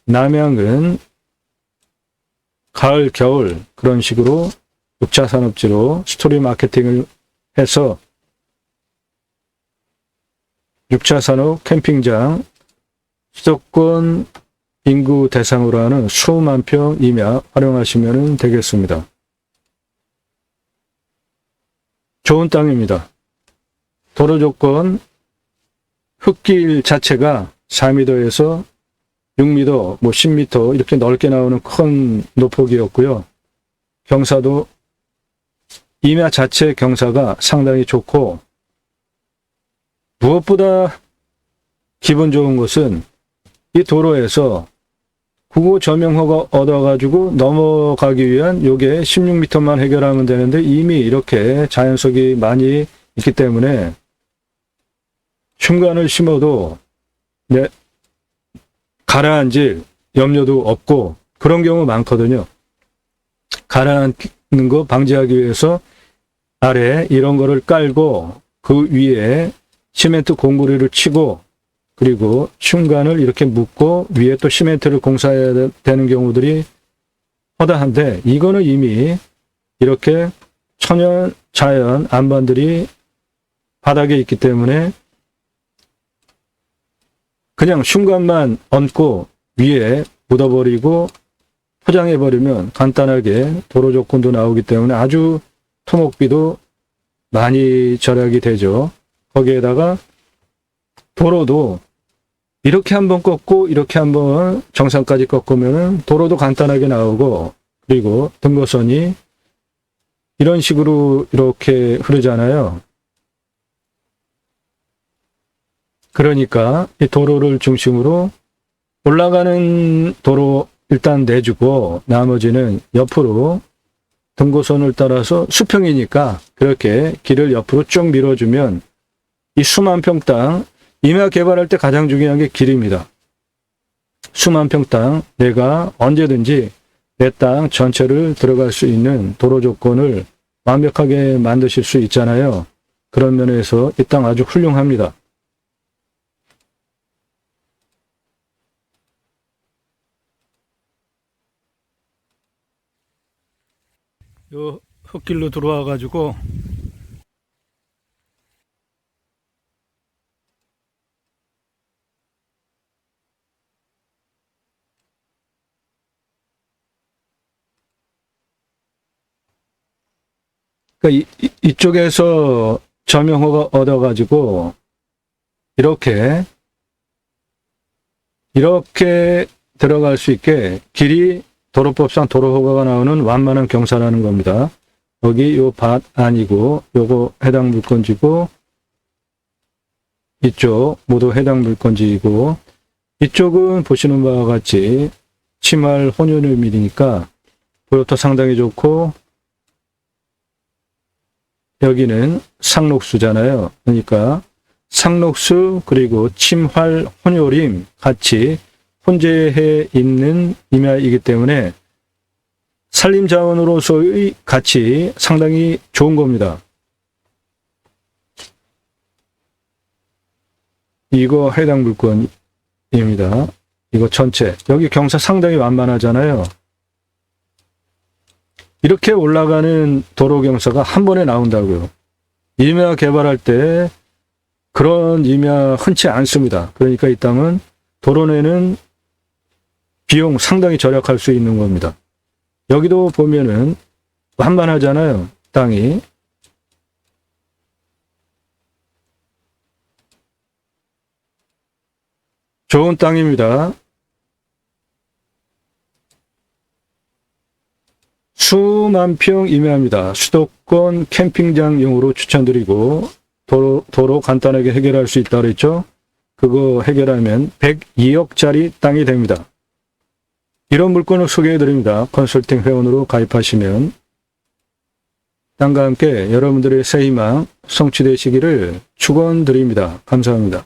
남향은 가을, 겨울 그런 식으로 6차 산업지로 스토리 마케팅을 해서 6차 산업 캠핑장 수도권 인구 대상으로 하는 수만 평 임야 활용하시면 되겠습니다. 좋은 땅입니다. 도로 조건 흙길 자체가 4m에서 6m, 10m 이렇게 넓게 나오는 큰 노폭이었고요. 경사도 임야 자체 경사가 상당히 좋고 무엇보다 기분 좋은 것은 이 도로에서 국고 점용허가 얻어가지고 넘어가기 위한 요게 16m만 해결하면 되는데 이미 이렇게 자연석이 많이 있기 때문에 흉관을 심어도 가라앉을 염려도 없고 그런 경우 많거든요. 가라앉는 거 방지하기 위해서 아래 이런 거를 깔고 그 위에 시멘트 공구리를 치고 그리고 흉관을 이렇게 묶고 위에 또 시멘트를 공사해야 되는 경우들이 허다한데 이거는 이미 이렇게 천연 자연 안반들이 바닥에 있기 때문에 그냥 흉관만 얹고 위에 묻어버리고 포장해버리면 간단하게 도로 조건도 나오기 때문에 아주 토목비도 많이 절약이 되죠. 거기에다가 도로도 이렇게 한번 꺾고 이렇게 한번 정상까지 꺾으면 도로도 간단하게 나오고 그리고 등고선이 이런 식으로 이렇게 흐르잖아요. 그러니까 이 도로를 중심으로 올라가는 도로 일단 내주고 나머지는 옆으로 등고선을 따라서 수평이니까 그렇게 길을 옆으로 쭉 밀어주면 이 수만 평 땅 임야 개발할 때 가장 중요한 게 길입니다. 수만 평 땅 내가 언제든지 내 땅 전체를 들어갈 수 있는 도로 조건을 완벽하게 만드실 수 있잖아요. 그런 면에서 이 땅 아주 훌륭합니다. 요 흙길로 들어와 가지고 그러니까 이쪽에서 점용허가 얻어가지고 이렇게 들어갈 수 있게 길이 도로법상 도로허가가 나오는 완만한 경사라는 겁니다. 여기 요 밭 아니고 요거 해당 물건지고 이쪽 모두 해당 물건지이고 이쪽은 보시는 바와 같이 치말 혼연음이니까 보요토 상당히 좋고 여기는 상록수잖아요. 그러니까 상록수 그리고 침활 혼요림 같이 혼재해 있는 임야이기 때문에 산림자원으로서의 가치 상당히 좋은 겁니다. 이거 해당 물건입니다. 이거 전체. 여기 경사 상당히 완만하잖아요. 이렇게 올라가는 도로 경사가 한 번에 나온다고요. 임야 개발할 때 그런 임야 흔치 않습니다. 그러니까 이 땅은 도로내는 비용 상당히 절약할 수 있는 겁니다. 여기도 보면은 완만하잖아요. 땅이. 좋은 땅입니다. 수만 평 이내합니다. 수도권 캠핑장용으로 추천드리고 도로 간단하게 해결할 수 있다 그랬죠? 그거 해결하면 102억짜리 땅이 됩니다. 이런 물건을 소개해드립니다. 컨설팅 회원으로 가입하시면 땅과 함께 여러분들의 새 희망 성취되시기를 축원드립니다. 감사합니다.